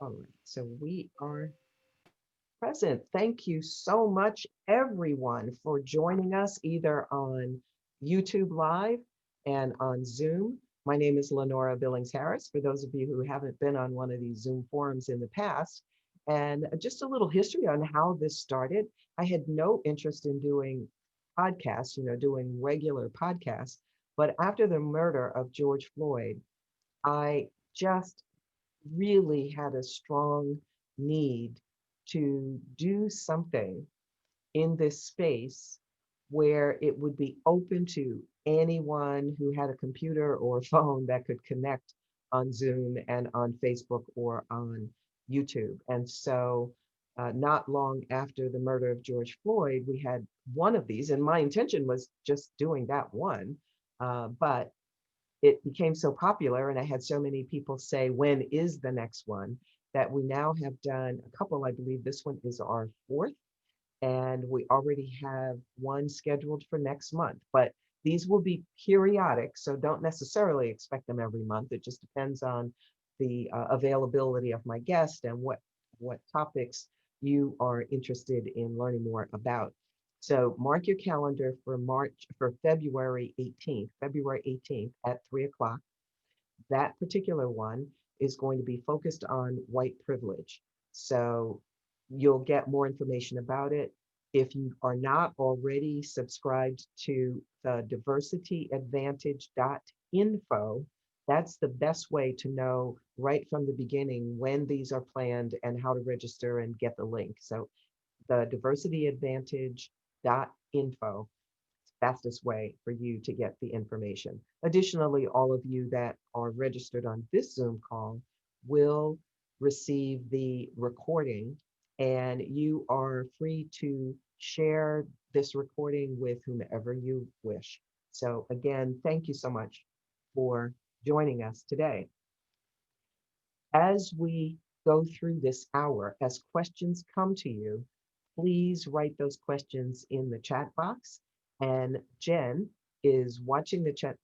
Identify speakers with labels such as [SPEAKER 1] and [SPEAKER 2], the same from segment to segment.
[SPEAKER 1] All right, so we are present. Thank you so much, everyone, for joining us either on YouTube Live and on Zoom. My name is Lenora Billings-Harris, for those of you who haven't been on one of these Zoom forums in the past. And just a little history on how this started. I had no interest in doing podcasts, doing regular podcasts. But after the murder of George Floyd, I just really had a strong need to do something in this space where it would be open to anyone who had a computer or phone that could connect on Zoom and on Facebook or on YouTube. And so, not long after the murder of George Floyd, we had one of these, and my intention was just doing that one. But it became so popular and I had so many people say, when is the next one? That we now have done a couple. I believe this one is our fourth, and we already have one scheduled for next month. But these will be periodic, so don't necessarily expect them every month. It just depends on the availability of my guest and what topics you are interested in learning more about. So mark your calendar for February 18th at 3 o'clock. That particular one is going to be focused on white privilege. So you'll get more information about it. If you are not already subscribed to the diversityadvantage.info, that's the best way to know right from the beginning when these are planned and how to register and get the link. So the diversityadvantage.info, fastest way for you to get the information. Additionally, all of you that are registered on this Zoom call will receive the recording, and you are free to share this recording with whomever you wish. So, again, thank you so much for joining us today. As we go through this hour, as questions come to you, please write those questions in the chat box. And Jen is watching the chat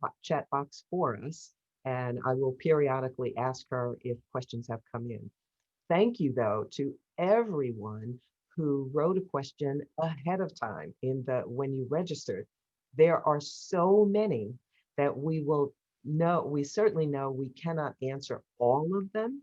[SPEAKER 1] box for us, and I will periodically ask her if questions have come in. Thank you, though, to everyone who wrote a question ahead of time in the when you registered. There are so many that we certainly know we cannot answer all of them.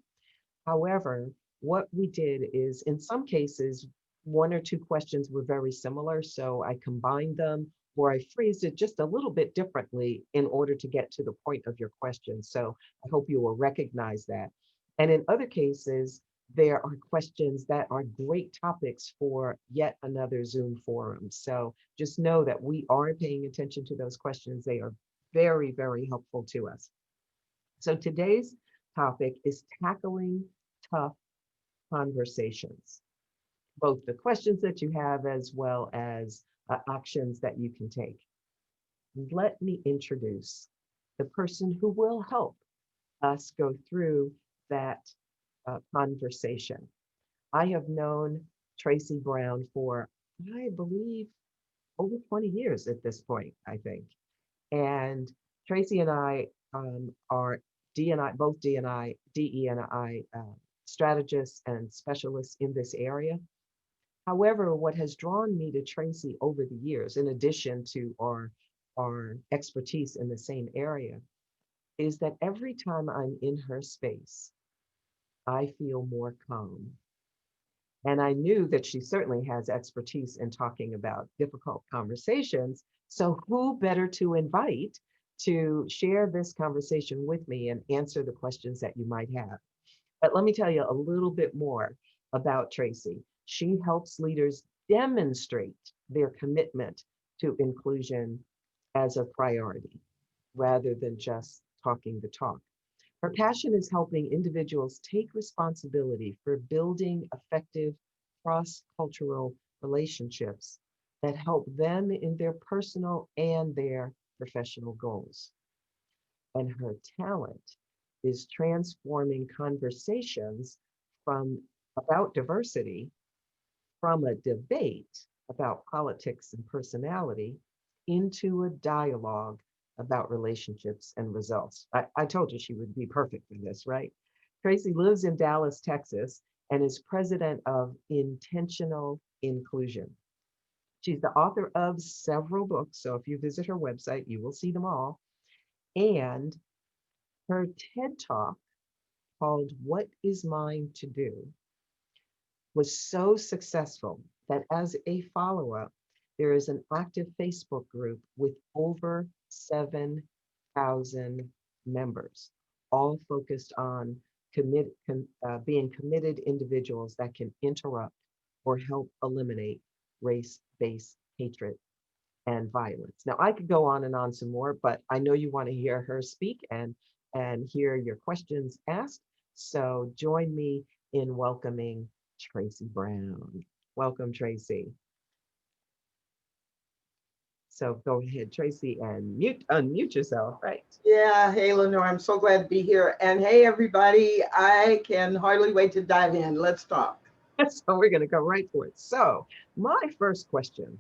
[SPEAKER 1] However, what we did is in some cases, one or two questions were very similar. So I combined them or I phrased it just a little bit differently in order to get to the point of your question. So I hope you will recognize that. And in other cases, there are questions that are great topics for yet another Zoom forum. So just know that we are paying attention to those questions. They are very, very helpful to us. So today's topic is tackling tough conversations, both the questions that you have as well as actions that you can take. Let me introduce the person who will help us go through that conversation. I have known Tracy Brown for, I believe, over 20 years at this point, I think. And Tracy and I are DNI, both DNI, DE&I strategists and specialists in this area. However, what has drawn me to Tracy over the years, in addition to our expertise in the same area, is that every time I'm in her space, I feel more calm. And I knew that she certainly has expertise in talking about difficult conversations. So, who better to invite to share this conversation with me and answer the questions that you might have? But let me tell you a little bit more about Tracy. She helps leaders demonstrate their commitment to inclusion as a priority rather than just talking the talk. Her passion is helping individuals take responsibility for building effective cross cultural relationships that help them in their personal and their professional goals. And her talent is transforming conversations from about diversity from a debate about politics and personality into a dialogue about relationships and results. I told you she would be perfect for this, right? Tracy lives in Dallas, Texas, and is president of Intentional Inclusion. She's the author of several books. So if you visit her website, you will see them all. And her TED Talk called What Is Mine to Do was so successful that as a follow up, there is an active Facebook group with over 7,000 members, all focused on being committed individuals that can interrupt or help eliminate race based hatred and violence. Now, I could go on and on some more, but I know you want to hear her speak and hear your questions asked. So join me in welcoming Tracy Brown. Welcome, Tracy. So go ahead, Tracy, and unmute yourself, right?
[SPEAKER 2] Yeah, hey Lenora, I'm so glad to be here. And hey everybody, I can hardly wait to dive in. Let's talk.
[SPEAKER 1] So we're going to go right for it. So my first question,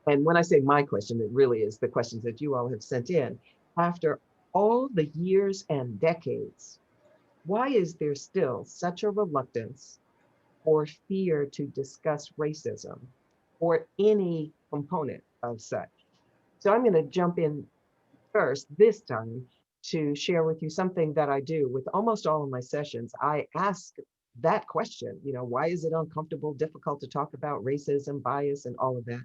[SPEAKER 1] and when I say my question, it really is the questions that you all have sent in. After all the years and decades, why is there still such a reluctance or fear to discuss racism or any component of such? So I'm going to jump in first this time to share with you something that I do with almost all of my sessions. I ask that question, why is it uncomfortable, difficult to talk about racism, bias, and all of that?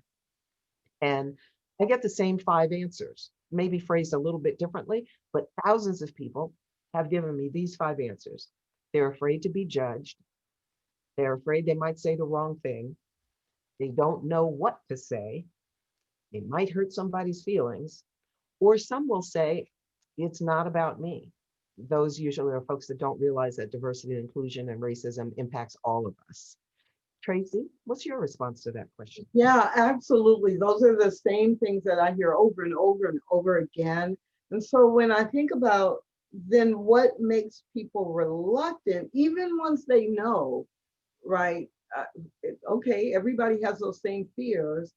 [SPEAKER 1] And I get the same 5 answers, maybe phrased a little bit differently, but thousands of people have given me these 5 answers. They're afraid to be judged. They're afraid they might say the wrong thing. They don't know what to say. It might hurt somebody's feelings. Or some will say, it's not about me. Those usually are folks that don't realize that diversity and inclusion and racism impacts all of us. Tracy, what's your response to that question?
[SPEAKER 2] Yeah, absolutely. Those are the same things that I hear over and over and over again. And so when I think about then what makes people reluctant, even once they know, right? Okay, everybody has those same fears.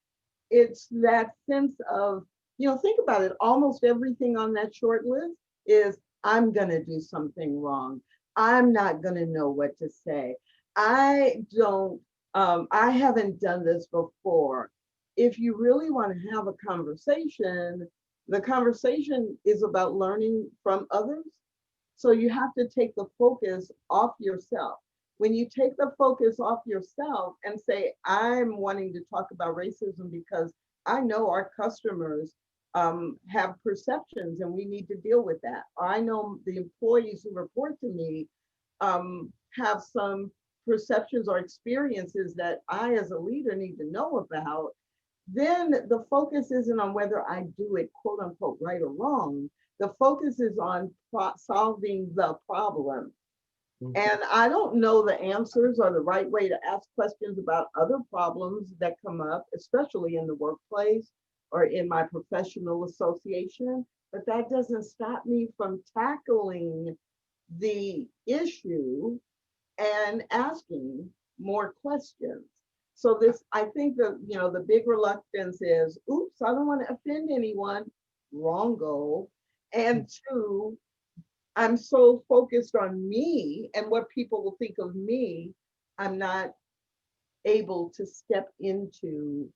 [SPEAKER 2] It's that sense of, think about it, almost everything on that short list is I'm going to do something wrong. I'm not going to know what to say. I haven't done this before. If you really want to have a conversation, the conversation is about learning from others. So you have to take the focus off yourself. When you take the focus off yourself and say, I'm wanting to talk about racism because I know our customers have perceptions and we need to deal with that. Or I know the employees who report to me have some perceptions or experiences that I, as a leader, need to know about. Then the focus isn't on whether I do it, quote unquote, right or wrong. The focus is on solving the problem. And I don't know the answers or the right way to ask questions about other problems that come up, especially in the workplace or in my professional association. But that doesn't stop me from tackling the issue and asking more questions. So this, I think the big reluctance is, oops, I don't want to offend anyone. Wrong goal. And two, I'm so focused on me and what people will think of me, I'm not able to step into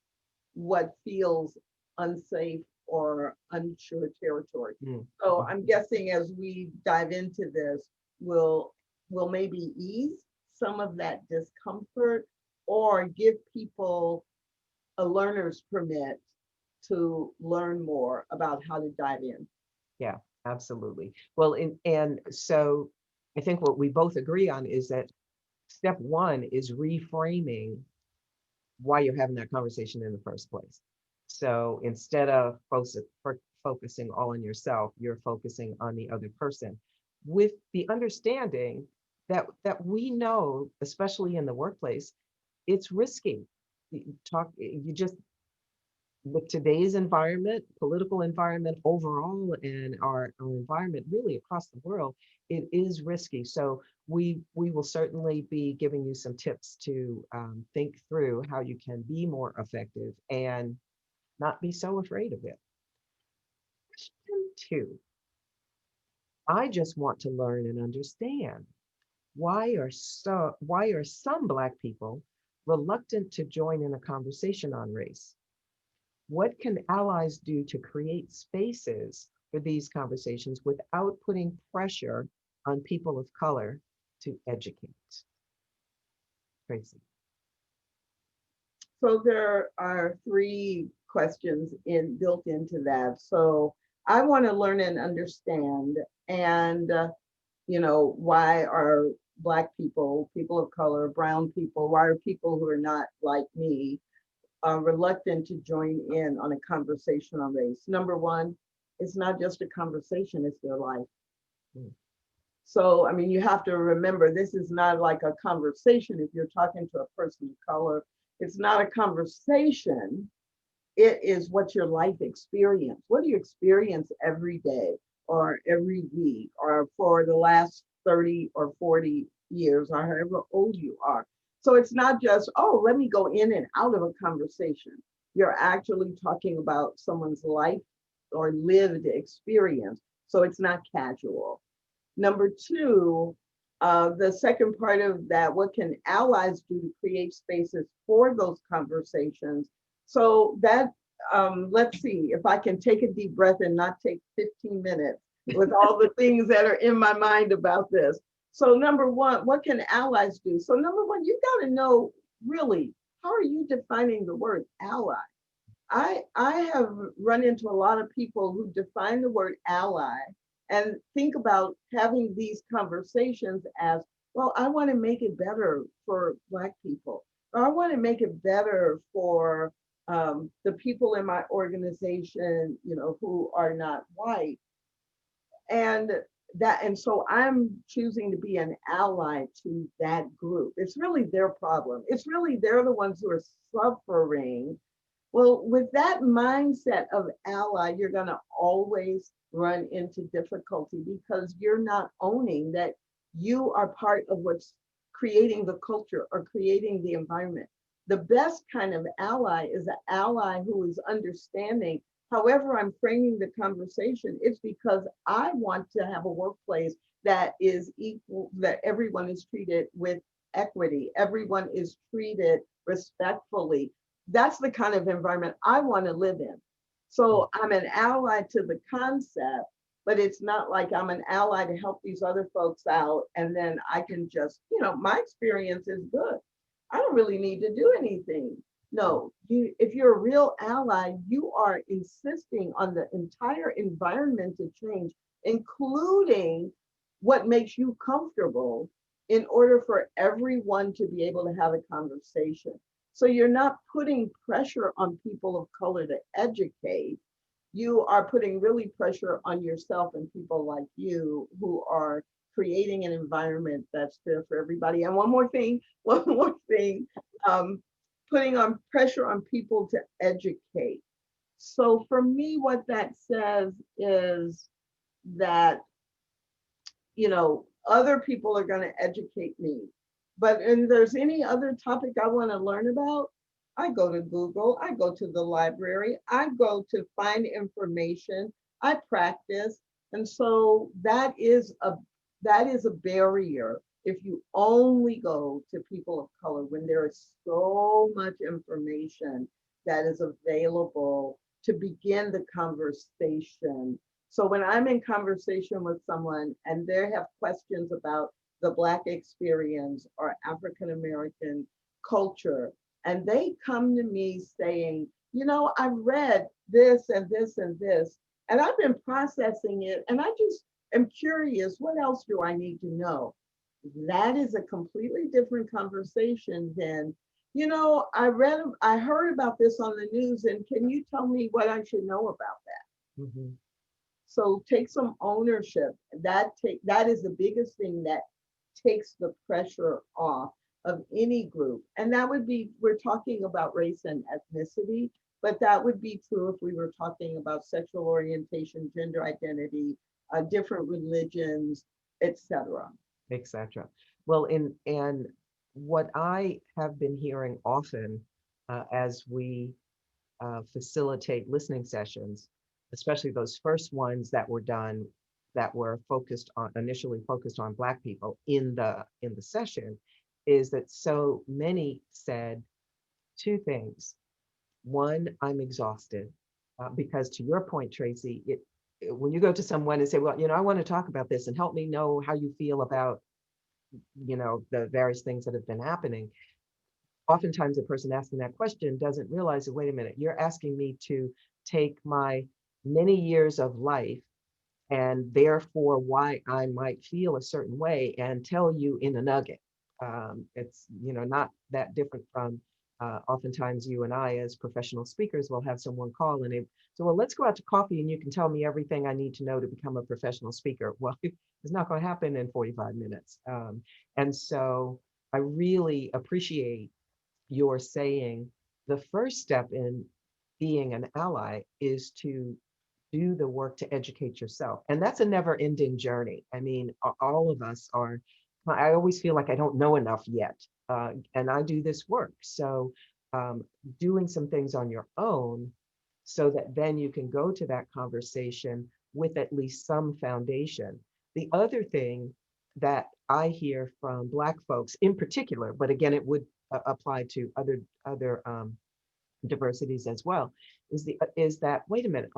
[SPEAKER 2] what feels unsafe or unsure territory. So I'm guessing as we dive into this, we'll maybe ease some of that discomfort or give people a learner's permit to learn more about how to dive in.
[SPEAKER 1] Yeah, absolutely. Well, and so I think what we both agree on is that step one is reframing why you're having that conversation in the first place. So instead of focusing all on yourself, you're focusing on the other person with the understanding that we know, especially in the workplace, it's risky. You just with today's environment, political environment overall, and our environment really across the world, it is risky. So we will certainly be giving you some tips to think through how you can be more effective and not be so afraid of it. Question two, I just want to learn and understand. Why are some Black people reluctant to join in a conversation on race? What can allies do to create spaces for these conversations without putting pressure on people of color to educate? Tracy.
[SPEAKER 2] So there are three questions built into that. So I want to learn and understand, and why are Black people, people of color, brown people, why are people who are not like me reluctant to join in on a conversation on race? Number one, it's not just a conversation, it's their life.
[SPEAKER 1] Mm.
[SPEAKER 2] So, I mean, you have to remember this is not like a conversation if you're talking to a person of color. It's not a conversation. It is what your life experience. What do you experience every day or every week or for the last 30 or 40 years or however old you are? So it's not just, oh, let me go in and out of a conversation. You're actually talking about someone's life or lived experience. So it's not casual. Number two, the second part of that, what can allies do to create spaces for those conversations? So that, let's see if I can take a deep breath and not take 15 minutes with all the things that are in my mind about this. So number one, what can allies do? So number one, you got to know really, how are you defining the word ally? I have run into a lot of people who define the word ally and think about having these conversations as, well, I want to make it better for Black people, or I want to make it better for the people in my organization, who are not white. And and so I'm choosing to be an ally to that group. It's really their problem. It's really they're the ones who are suffering. Well, with that mindset of ally, you're going to always run into difficulty because you're not owning that you are part of what's creating the culture or creating the environment. The best kind of ally is an ally who is understanding. However, I'm framing the conversation, it's because I want to have a workplace that is equal, that everyone is treated with equity, everyone is treated respectfully. That's the kind of environment I want to live in. So I'm an ally to the concept, but it's not like I'm an ally to help these other folks out. And then I can just, my experience is good. I don't really need to do anything. No, if you're a real ally, you are insisting on the entire environment to change, including what makes you comfortable in order for everyone to be able to have a conversation. So you're not putting pressure on people of color to educate. You are putting really pressure on yourself and people like you who are creating an environment that's fair for everybody. And one more thing, um, putting on pressure on people to educate. So for me, what that says is that, other people are going to educate me. But if there's any other topic I want to learn about, I go to Google, I go to the library, I go to find information, I practice. And so that is a barrier if you only go to people of color when there is so much information that is available to begin the conversation. So when I'm in conversation with someone and they have questions about the Black experience or African American culture, and they come to me saying, I've read this and this and this, and I've been processing it, and I just am curious, what else do I need to know? That is a completely different conversation than, I heard about this on the news, and can you tell me what I should know about that?
[SPEAKER 1] Mhm.
[SPEAKER 2] So take some ownership. That is the biggest thing that takes the pressure off of any group. And that would be, we're talking about race and ethnicity, but that would be true if we were talking about sexual orientation, gender identity, different religions, etc.
[SPEAKER 1] Etc. Well, and what I have been hearing often as we facilitate listening sessions, especially those first ones that were done that were initially focused on Black people in the session, is that so many said two things. One, I'm exhausted, because to your point, Tracy, when you go to someone and say, well, I want to talk about this and help me know how you feel about, the various things that have been happening. Oftentimes the person asking that question doesn't realize that, wait a minute, you're asking me to take my many years of life and therefore why I might feel a certain way and tell you in a nugget. It's not that different from oftentimes you and I as professional speakers will have someone call and they say, well, let's go out to coffee and you can tell me everything I need to know to become a professional speaker. Well, it's not going to happen in 45 minutes. And so I really appreciate your saying the first step in being an ally is to do the work to educate yourself. And that's a never ending journey. I mean, all of us are, I always feel like I don't know enough yet. And I do this work. So doing some things on your own so that then you can go to that conversation with at least some foundation. The other thing that I hear from Black folks in particular, but again, it would apply to other diversities as well, is that, wait a minute,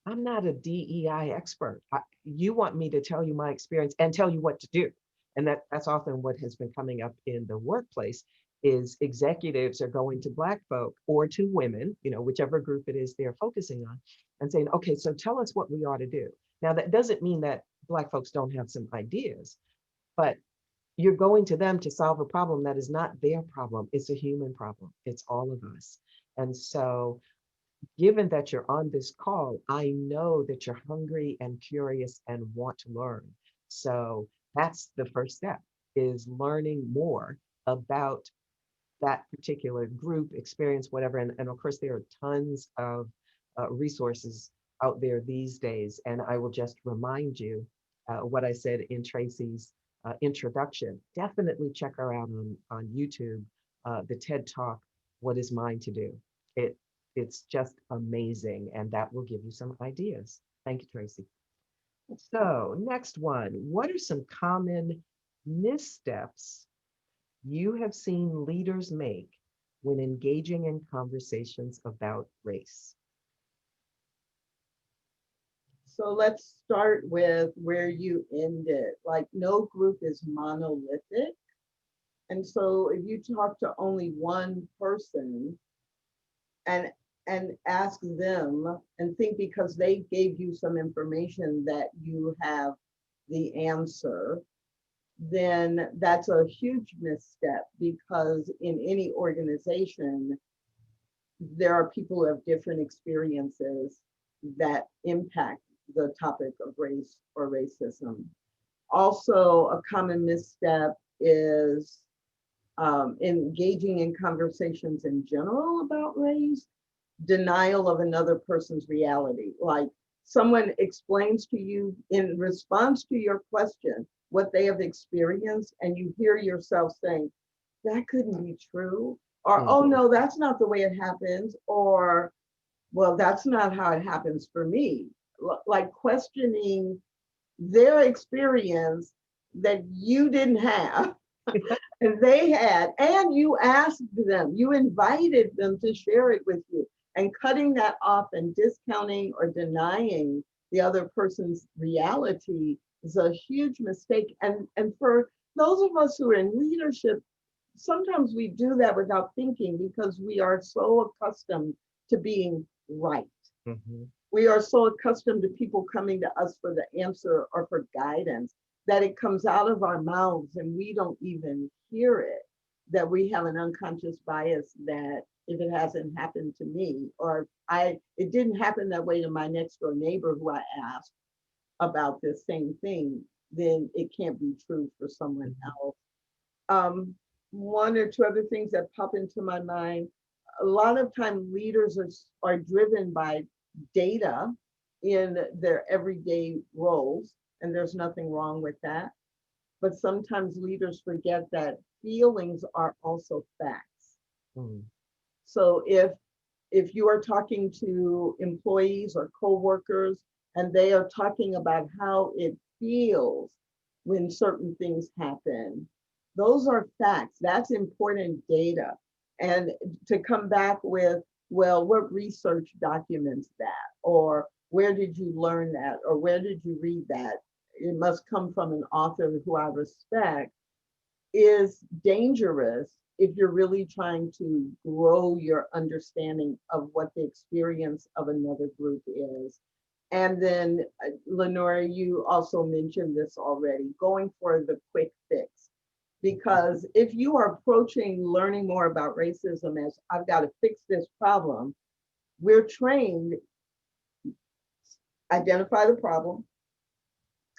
[SPEAKER 1] I'm not a DEI expert. You want me to tell you my experience and tell you what to do. And that's often what has been coming up in the workplace is executives are going to Black folk or to women, whichever group it is they're focusing on, and saying, okay, so tell us what we ought to do. Now, that doesn't mean that Black folks don't have some ideas, but you're going to them to solve a problem that is not their problem. It's a human problem. It's all of us. And so given that you're on this call, I know that you're hungry and curious and want to learn. So that's the first step is learning more about that particular group experience, whatever. And of course, there are tons of resources out there these days. And I will just remind you what I said in Tracy's introduction. Definitely check her out on YouTube, the TED Talk, What is Mine to Do? It it's just amazing, and that will give you some ideas. Thank you, Tracy. So next one, what are some common missteps you have seen leaders make when engaging in conversations about race?
[SPEAKER 2] So let's start with where you ended. Like, no group is monolithic. And so if you talk to only one person and ask them and think because they gave you some information that you have the answer, then that's a huge misstep, because in any organization, there are people who have different experiences that impact the topic of race or racism. Also, a common misstep is engaging in conversations in general about race, denial of another person's reality. Like, someone explains to you in response to your question what they have experienced, and you hear yourself saying, that couldn't be true. Or, oh no, that's not the way it happens. Or, well, that's not how it happens for me. Like questioning their experience that you didn't have and they had, and you asked them, you invited them to share it with you, and cutting that off and discounting or denying the other person's reality is a huge mistake. And for those of us who are in leadership, sometimes we do that without thinking, because we are so accustomed to being right. Mm-hmm. We are so accustomed to people coming to us for the answer or for guidance that it comes out of our mouths and we don't even hear it, that we have an unconscious bias that if it hasn't happened to me, or it didn't happen that way to my next door neighbor who I asked about this same thing, then it can't be true for someone else. One or two other things that pop into my mind. A lot of time leaders are driven by data in their everyday roles, and there's nothing wrong with that. But sometimes leaders forget that feelings are also facts. Mm. So if you are talking to employees or coworkers and they are talking about how it feels when certain things happen. Those are facts. That's important data. And to come back with, well, what research documents that? Or where did you learn that? Or where did you read that? It must come from an author who I respect, is dangerous if you're really trying to grow your understanding of what the experience of another group is. And then, Lenora, you also mentioned this already, going for the quick fix. Because if you are approaching learning more about racism as I've got to fix this problem, we're trained, identify the problem,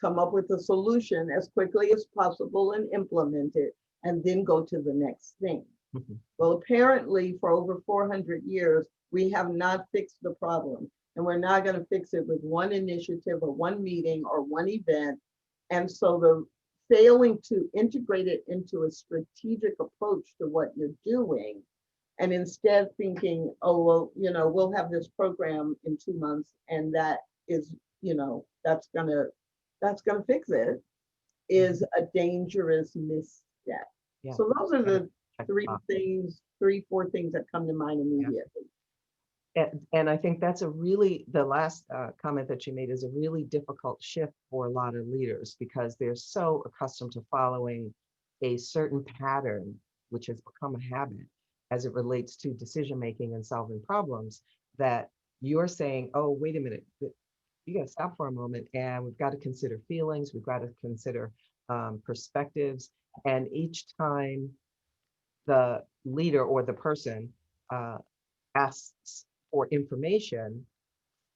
[SPEAKER 2] come up with a solution as quickly as possible and implement it, and then go to the next thing.
[SPEAKER 1] Mhm.
[SPEAKER 2] Well, apparently, for over 400 years, we have not fixed the problem, and we're not going to fix it with one initiative or one meeting or one event. And so the failing to integrate it into a strategic approach to what you're doing, and instead thinking, oh, well, we'll have this program in 2 months, and that is, that's gonna fix it, is a dangerous misstep.
[SPEAKER 1] Yeah.
[SPEAKER 2] So those are
[SPEAKER 1] Gotta
[SPEAKER 2] the
[SPEAKER 1] check the
[SPEAKER 2] three
[SPEAKER 1] box.
[SPEAKER 2] things, three, four things that come to mind
[SPEAKER 1] Yeah.
[SPEAKER 2] immediately.
[SPEAKER 1] And I think that's the last comment that you made is a really difficult shift for a lot of leaders because they're so accustomed to following a certain pattern, which has become a habit as it relates to decision making and solving problems, that you're saying, oh, wait a minute, you got to stop for a moment and we've got to consider feelings, we've got to consider perspectives. And each time the leader or the person uh, asks for information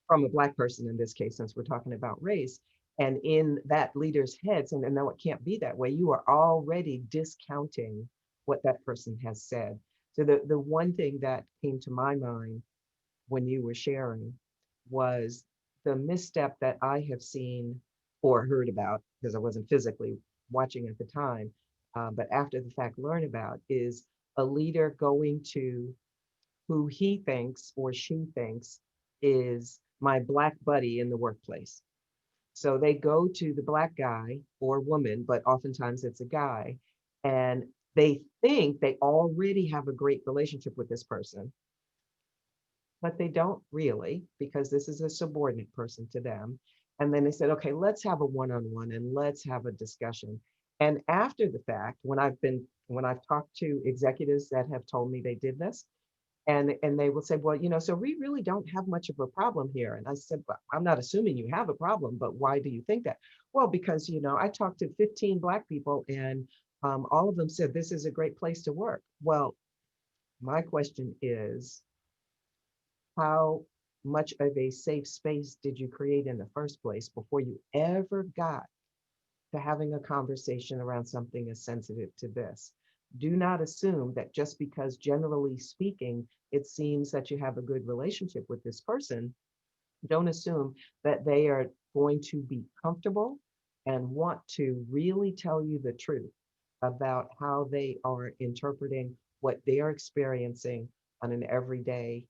[SPEAKER 1] from a Black person in this case, since we're talking about race, and in that leader's head saying, no, it can't be that way, you are already discounting what that person has said. So the one thing that came to my mind when you were sharing was the misstep that I have seen or heard about, because I wasn't physically watching at the time, but after the fact learn about, is a leader going to who he thinks or she thinks is my Black buddy in the workplace. So they go to the Black guy or woman, but oftentimes it's a guy, and they think they already have a great relationship with this person, but they don't really because this is a subordinate person to them. And then they said, okay, let's have a one-on-one and let's have a discussion. And after the fact, when I've talked to executives that have told me they did this, and they will say, well, so we really don't have much of a problem here. And I said, well, I'm not assuming you have a problem, but why do you think that? Well, because I talked to 15 Black people, and all of them said this is a great place to work. Well, my question is, how much of a safe space did you create in the first place before you ever got to having a conversation around something as sensitive to this? Do not assume that just because, generally speaking, it seems that you have a good relationship with this person, don't assume that they are going to be comfortable and want to really tell you the truth about how they are interpreting what they are experiencing on an everyday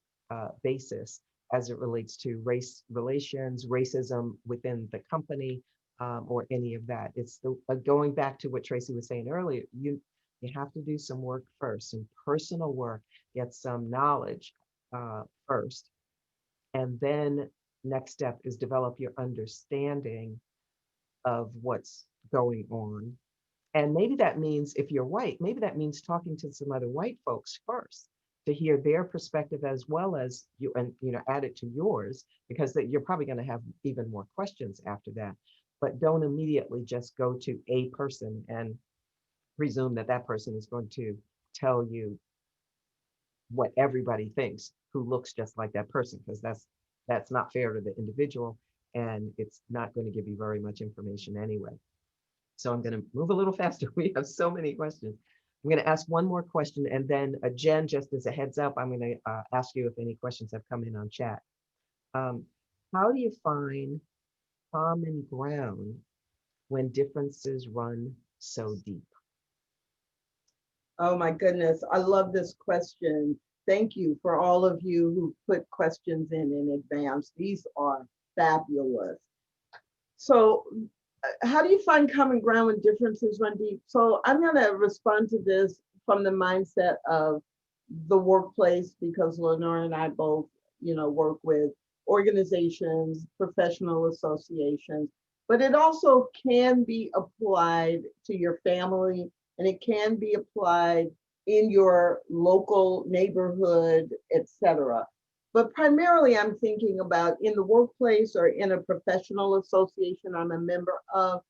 [SPEAKER 1] basis as it relates to race relations, racism within the company, or any of that. It's going back to what Tracy was saying earlier. You have to do some work first, some personal work, get some knowledge first, and then next step is develop your understanding of what's going on. And maybe that means if you're white, maybe that means talking to some other white folks first to hear their perspective as well as you, and add it to yours, because that you're probably going to have even more questions after that. But don't immediately just go to a person and presume that that person is going to tell you what everybody thinks who looks just like that person, because that's not fair to the individual, and it's not going to give you very much information anyway. So I'm going to move a little faster. We have so many questions. I'm going to ask one more question, and then Jen, just as a heads up, I'm going to ask you if any questions have come in on chat. Um, how do you find common ground when differences run so deep?
[SPEAKER 2] Oh my goodness, I love this question. Thank you for all of you who put questions in advance. These are fabulous. So, how do you find common ground when differences run deep? So, I'm going to respond to this from the mindset of the workplace because Lenora and I both, work with organizations, professional associations, but it also can be applied to your family and it can be applied in your local neighborhood, etc. But primarily, I'm thinking about in the workplace or in a professional association I'm a member of.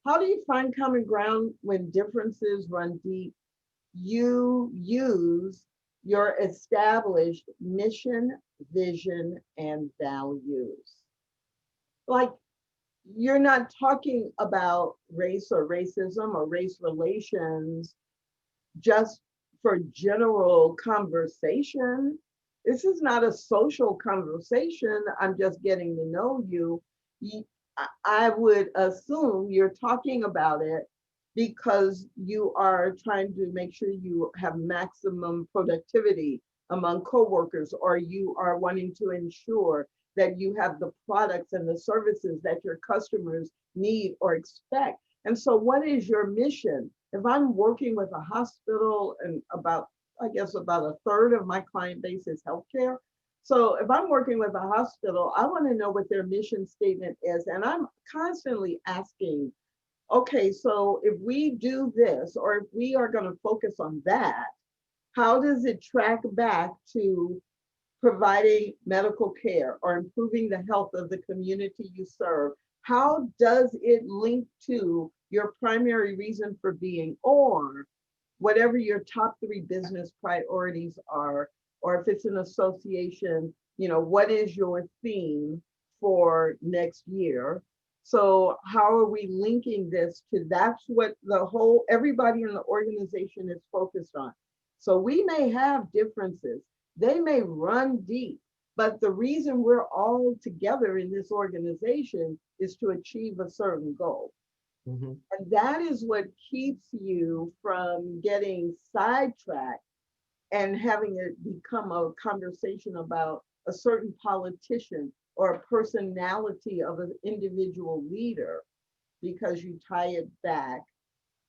[SPEAKER 2] How do you find common ground when differences run deep? You use your established mission, vision, and values. Like, you're not talking about race or racism or race relations just for general conversation. This is not a social conversation. I'm just getting to know you. I would assume you're talking about it because you are trying to make sure you have maximum productivity among coworkers, or you are wanting to ensure that you have the products and the services that your customers need or expect. And so, what is your mission? If I'm working with a hospital and I guess about a third of my client base is healthcare. So if I'm working with a hospital, I want to know what their mission statement is. And I'm constantly asking, okay, so if we do this, or if we are going to focus on that, how does it track back to providing medical care or improving the health of the community you serve? How does it link to your primary reason for being, or whatever your top three business priorities are, or if it's an association, what is your theme for next year? So how are we linking this to that's what everybody in the organization is focused on. So we may have differences, they may run deep, but the reason we're all together in this organization is to achieve a certain goal.
[SPEAKER 1] Mhm.
[SPEAKER 2] And that is what keeps you from getting sidetracked and having it become a conversation about a certain politician or a personality of an individual leader, because you tie it back.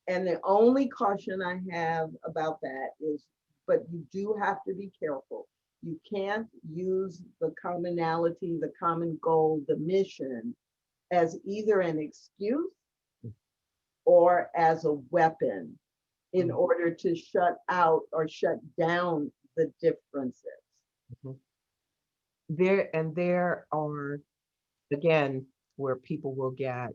[SPEAKER 2] And the only caution I have about that is, but you do have to be careful. You can't use the commonality, the common goal, the mission as either an excuse or as a weapon in
[SPEAKER 1] Mhm.
[SPEAKER 2] order to shut out or shut down the differences.
[SPEAKER 1] Mhm. There are, again, where people will get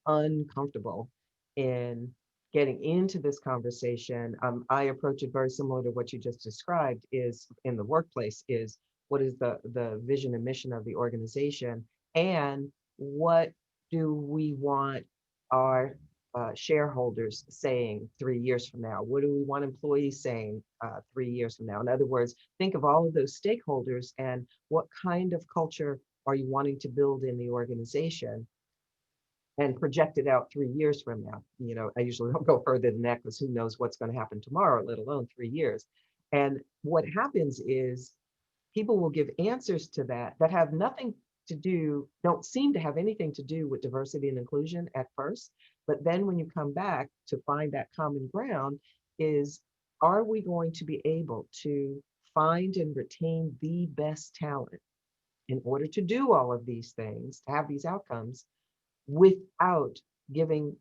[SPEAKER 1] uncomfortable in getting into this conversation. I approach it very similar to what you just described. Is in the workplace is what is the vision and mission of the organization, and what do we want our shareholders saying 3 years from now? What do we want employees saying 3 years from now? In other words, think of all of those stakeholders and what kind of culture are you wanting to build in the organization and project it out 3 years from now. I usually don't go further than that because who knows what's going to happen tomorrow, let alone 3 years. And what happens is people will give answers to that have nothing to do, don't seem to have anything to do with diversity and inclusion at first. But then when you come back to find that common ground is, are we going to be able to find and retain the best talent in order to do all of these things, to have these outcomes, without giving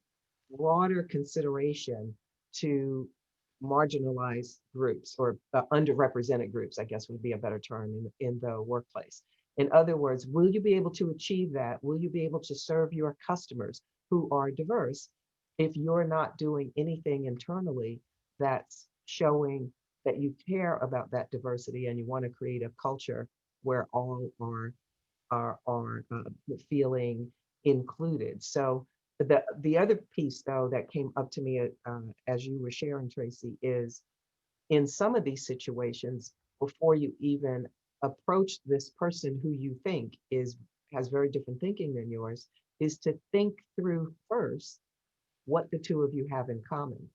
[SPEAKER 1] broader consideration to marginalized groups or underrepresented groups, I guess would be a better term in the workplace. In other words, will you be able to achieve that? Will you be able to serve your customers who are diverse if you're not doing anything internally that's showing that you care about that diversity and you want to create a culture where all are feeling included. So the other piece though that came up to me as you were sharing, Tracy, is in some of these situations, before you even approach this person who you think has very different thinking than yours, is to think through first what the two of you have in common,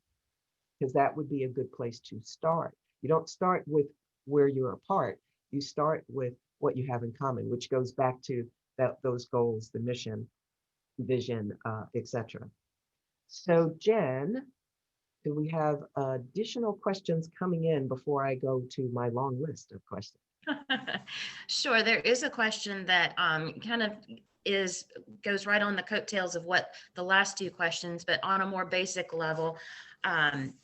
[SPEAKER 1] because that would be a good place to start. You don't start with where you're apart. You start with what you have in common, which goes back to those goals, the mission, vision, etc. So Jen, do we have additional questions coming in before I go to my long list of questions?
[SPEAKER 3] Sure, there is a question that kind of goes right on the coattails of what the last two questions, but on a more basic level, um,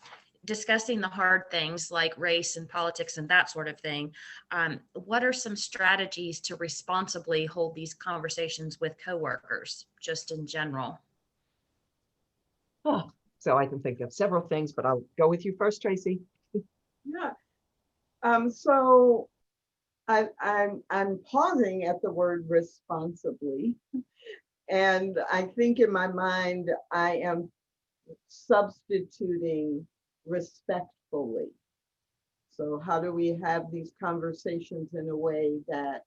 [SPEAKER 3] discussing the hard things like race and politics and that sort of thing. What are some strategies to responsibly hold these conversations with coworkers, just in general?
[SPEAKER 1] Oh, so I can think of several things, but I'll go with you first, Tracy.
[SPEAKER 2] Yeah. So I'm pausing at the word responsibly, and I think in my mind I am substituting respectfully. So how do we have these conversations in a way that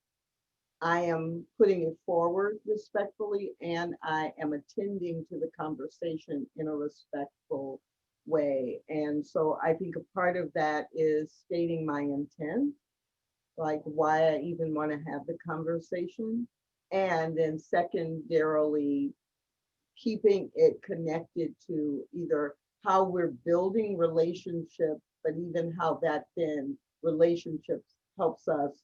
[SPEAKER 2] I am putting it forward respectfully and I am attending to the conversation in a respectful way? And so I think a part of that is stating my intent, like why I even want to have the conversation. And then secondarily, keeping it connected to either how we're building relationships, but even how that then relationships helps us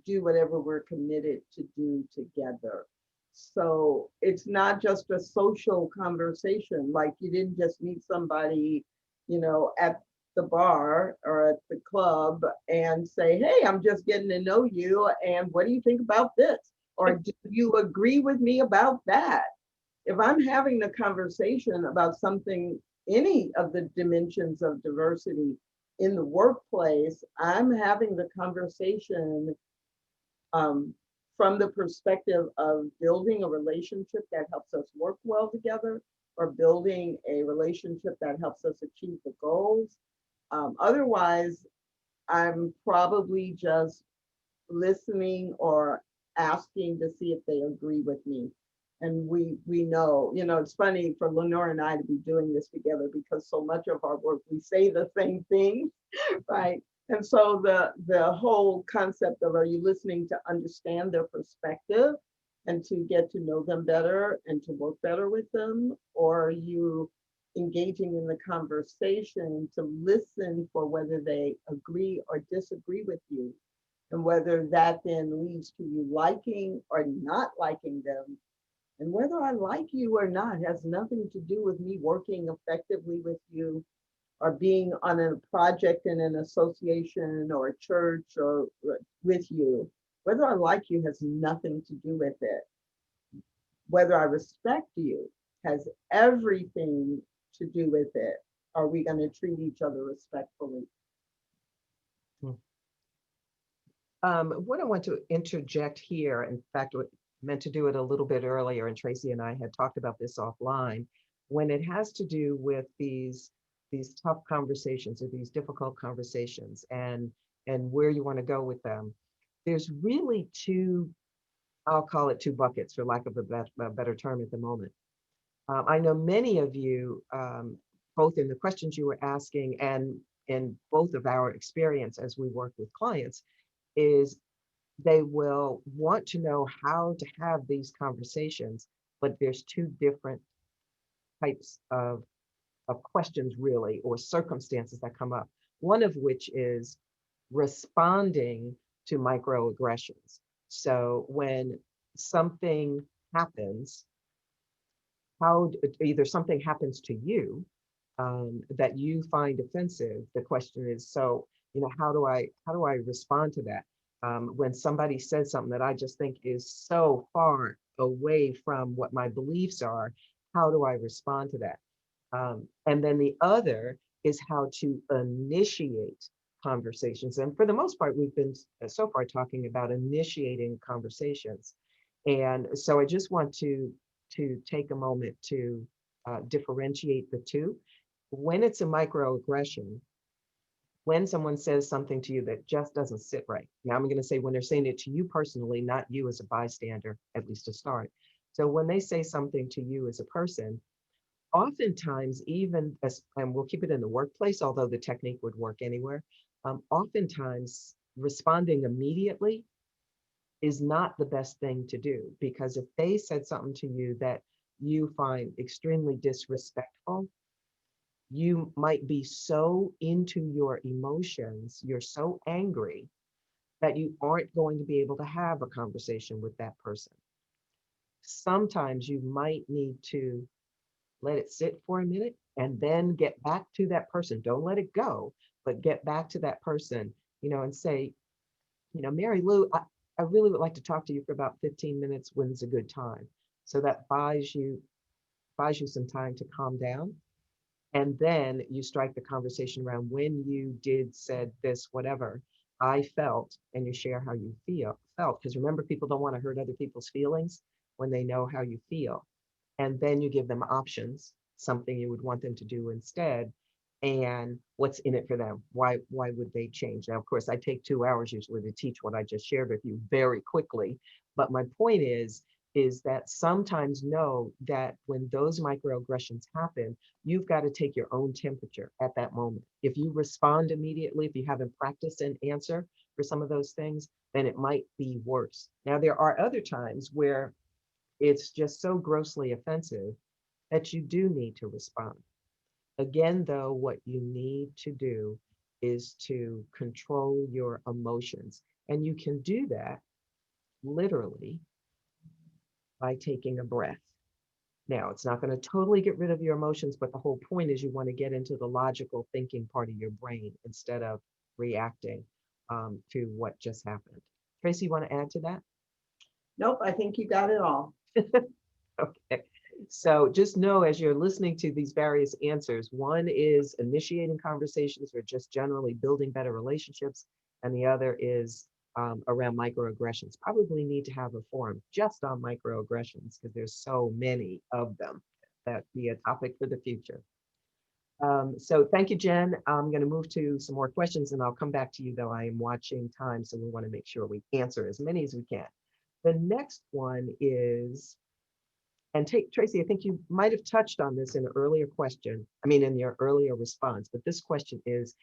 [SPEAKER 2] do whatever we're committed to do together. So it's not just a social conversation, like you didn't just meet somebody, at the bar or at the club and say, hey, I'm just getting to know you. And what do you think about this? Or do you agree with me about that? If I'm having the conversation about something, any of the dimensions of diversity in the workplace, I'm having the conversation from the perspective of building a relationship that helps us work well together, or building a relationship that helps us achieve the goals. Otherwise, I'm probably just listening or asking to see if they agree with me. And we know, it's funny for Lenora and I to be doing this together because so much of our work, we say the same thing, right? And so the whole concept of, are you listening to understand their perspective and to get to know them better and to work better with them? Or are you engaging in the conversation to listen for whether they agree or disagree with you? And whether that then leads to you liking or not liking them. And whether I like you or not has nothing to do with me working effectively with you or being on a project in an association or a church or with you. Whether I like you has nothing to do with it. Whether I respect you has everything to do with it. Are we going to treat each other respectfully?
[SPEAKER 1] What I want to interject here, in fact, I meant to do it a little bit earlier, and Tracy and I had talked about this offline, when it has to do with these tough conversations or these difficult conversations and where you want to go with them. There's really two, I'll call it two buckets for lack of a better term at the moment. I know many of you, both in the questions you were asking and in both of our experience as we work with clients, is they will want to know how to have these conversations, but there's two different types of questions really, or circumstances that come up. One of which is responding to microaggressions. So when something happens, either something happens to you that you find offensive, the question is, so, how do I respond to that? When somebody says something that I just think is so far away from what my beliefs are, how do I respond to that? And then the other is how to initiate conversations. And for the most part, we've been so far talking about initiating conversations. And so I just want to take a moment to differentiate the two. When it's a microaggression, when someone says something to you that just doesn't sit right. Now I'm going to say when they're saying it to you personally, not you as a bystander, at least to start. So when they say something to you as a person, oftentimes, even as, and we'll keep it in the workplace, although the technique would work anywhere, oftentimes responding immediately is not the best thing to do, because if they said something to you that you find extremely disrespectful, you might be so into your emotions, you're so angry that you aren't going to be able to have a conversation with that person. Sometimes you might need to let it sit for a minute and then get back to that person. Don't let it go, but get back to that person, and say, Mary Lou, I really would like to talk to you for about 15 minutes. When's a good time? So that buys you some time to calm down. And then you strike the conversation around when you did said this, whatever I felt, and you share how you felt. Because remember, people don't want to hurt other people's feelings when they know how you feel. And then you give them options, something you would want them to do instead, and what's in it for them. Why would they change? Now, of course, I take 2 hours usually to teach what I just shared with you very quickly. But my point is that sometimes know that when those microaggressions happen, you've got to take your own temperature at that moment. If you respond immediately, if you haven't practiced an answer for some of those things, then it might be worse. Now, there are other times where it's just so grossly offensive that you do need to respond. Again, though, what you need to do is to control your emotions. And you can do that literally by taking a breath. Now, it's not going to totally get rid of your emotions, but the whole point is you want to get into the logical thinking part of your brain instead of reacting to what just happened. Tracy, you want to add to that?
[SPEAKER 2] Nope, I think you got it all.
[SPEAKER 1] Okay. So just know as you're listening to these various answers, one is initiating conversations or just generally building better relationships, and the other is around microaggressions. Probably need to have a forum just on microaggressions because there's so many of them. That be a topic for the future. So thank you, Jen. I'm going to move to some more questions and I'll come back to you, though I am watching time, so we want to make sure we answer as many as we can. The next one is, and Tracy, I think you might have touched on this in an earlier question, in your earlier response, but this question is,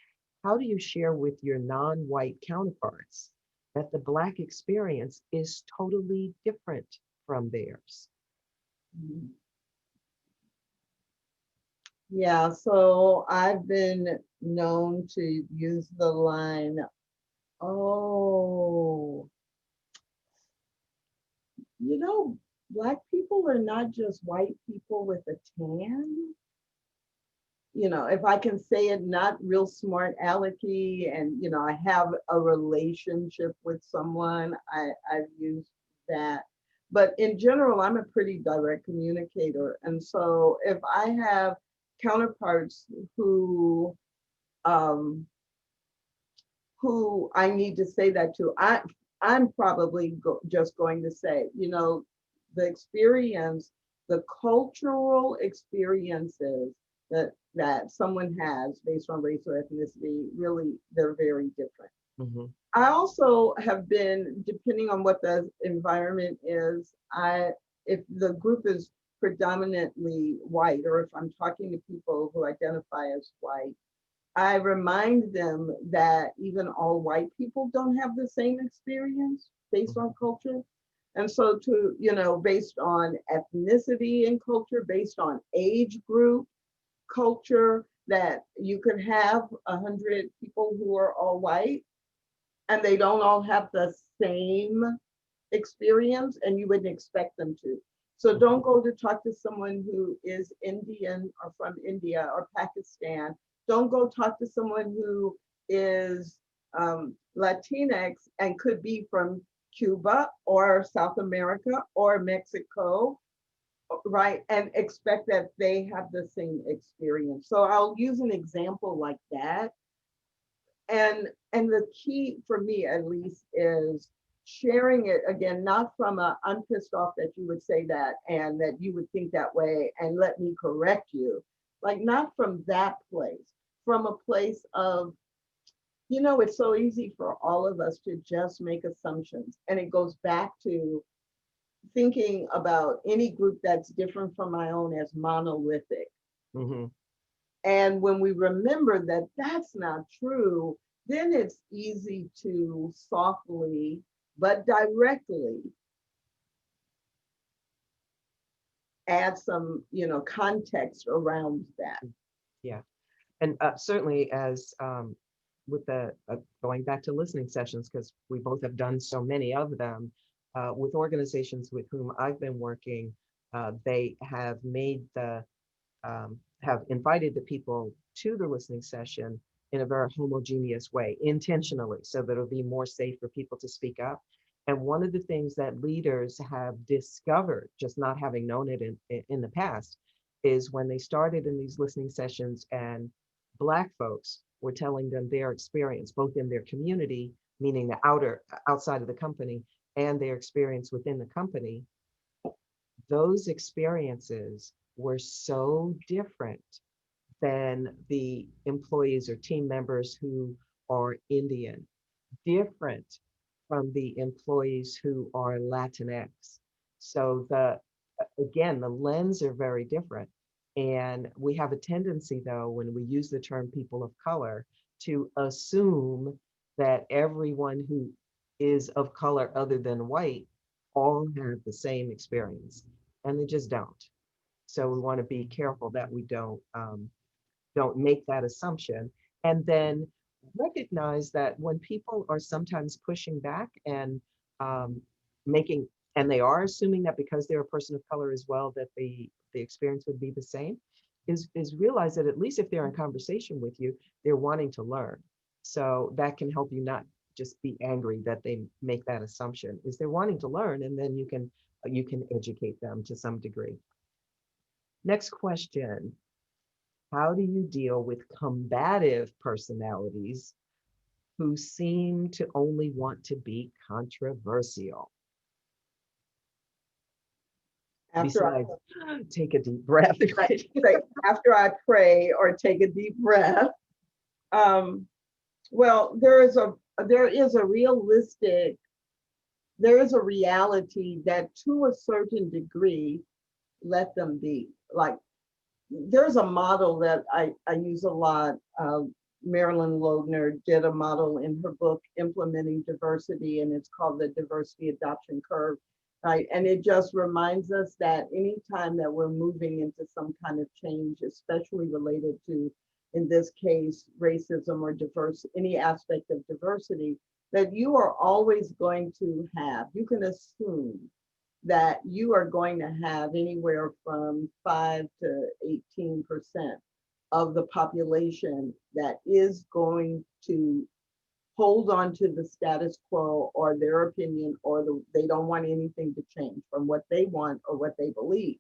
[SPEAKER 1] how do you share with your non-white counterparts that the Black experience is totally different from theirs?
[SPEAKER 2] Yeah, so I've been known to use the line, oh, Black people are not just white people with a tan. If I can say it not real smart alecky, and I have a relationship with someone, I've used that. But in general, I'm a pretty direct communicator. And so if I have counterparts who I need to say that to, I'm probably just going to say, the experience, the cultural experiences that someone has based on race or ethnicity, really, they're very different.
[SPEAKER 1] Mm-hmm.
[SPEAKER 2] I also have been, depending on what the environment is, if the group is predominantly white, or if I'm talking to people who identify as white, I remind them that even all white people don't have the same experience based on culture. And so based on ethnicity and culture, based on age group, culture, that you could have 100 people who are all white and they don't all have the same experience, and you wouldn't expect them to. So don't go to talk to someone who is Indian or from India or Pakistan. Don't go talk to someone who is Latinx and could be from Cuba or South America or Mexico, right? And expect that they have the same experience. So I'll use an example like that. And the key for me, at least, is sharing it again, not from a I'm pissed off that you would say that and that you would think that way and let me correct you. Like, not from that place, from a place of, it's so easy for all of us to just make assumptions. And it goes back to thinking about any group that's different from my own as monolithic.
[SPEAKER 1] Mm-hmm.
[SPEAKER 2] And when we remember that that's not true, then it's easy to softly but directly add some, context around that.
[SPEAKER 1] Yeah. And certainly as with the going back to listening sessions, because we both have done so many of them, with organizations with whom I've been working, they have made have invited the people to the listening session in a very homogeneous way, intentionally, so that it'll be more safe for people to speak up. And one of the things that leaders have discovered, just not having known it in the past, is when they started in these listening sessions and Black folks were telling them their experience, both in their community, meaning the outside of the company, and their experience within the company, those experiences were so different than the employees or team members who are Indian, different from the employees who are Latinx. So again, the lens are very different. And we have a tendency, though, when we use the term people of color, to assume that everyone who is of color other than white all have the same experience, and they just don't. So we want to be careful that we don't make that assumption, and then recognize that when people are sometimes pushing back and um, making, and they are assuming that because they're a person of color as well, that the experience would be the same, is realize that at least if they're in conversation with you, they're wanting to learn. So that can help you not just be angry that they make that assumption, is they're wanting to learn, and then you can educate them to some degree. Next question. How do you deal with combative personalities who seem to only want to be controversial?
[SPEAKER 2] After I
[SPEAKER 1] Besides, take a deep breath.
[SPEAKER 2] say, after I pray or take a deep breath, um, well, there is a realistic, there is a reality that to a certain degree, let them be. Like, there's a model that I use a lot. Marilyn Loebner did a model in her book, Implementing Diversity, and it's called the Diversity Adoption Curve, right? And it just reminds us that anytime that we're moving into some kind of change, especially related to, in this case, racism or any aspect of diversity, that you are always going to have, you can assume that you are going to have anywhere from 5 to 18% of the population that is going to hold on to the status quo or their opinion, or they don't want anything to change from what they want or what they believe.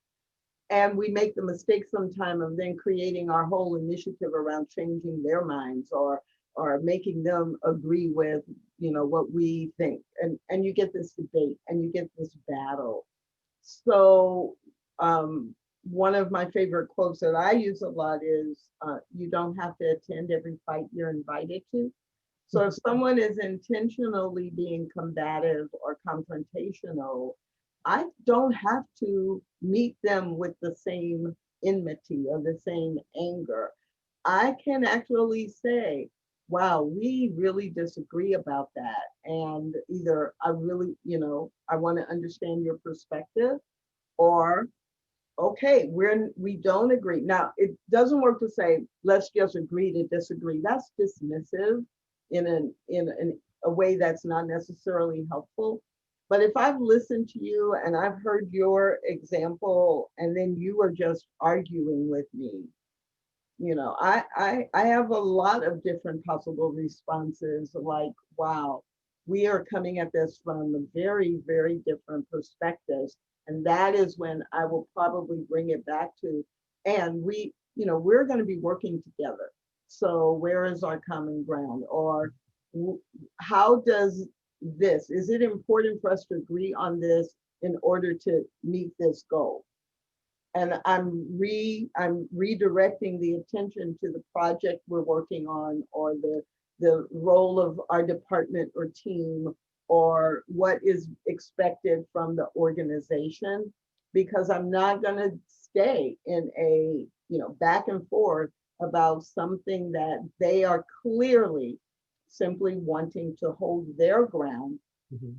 [SPEAKER 2] And we make the mistake sometime of then creating our whole initiative around changing their minds or making them agree with what we think. And you get this debate and you get this battle. So one of my favorite quotes that I use a lot is, you don't have to attend every fight you're invited to. So if someone is intentionally being combative or confrontational, I don't have to meet them with the same enmity or the same anger. I can actually say, wow, we really disagree about that. And either I really, I want to understand your perspective, or okay, we don't agree. Now, it doesn't work to say, let's just agree to disagree. That's dismissive in a way that's not necessarily helpful. But if I've listened to you and I've heard your example, and then you are just arguing with me, I have a lot of different possible responses, like, wow, we are coming at this from very, very different perspectives. And that is when I will probably bring it back to, and we're going to be working together. So where is our common ground? Or how does this, is it important for us to agree on this in order to meet this goal? And I'm redirecting the attention to the project we're working on, or the role of our department or team, or what is expected from the organization, because I'm not going to stay in a back and forth about something that they are clearly simply wanting to hold their ground.
[SPEAKER 1] Mhm.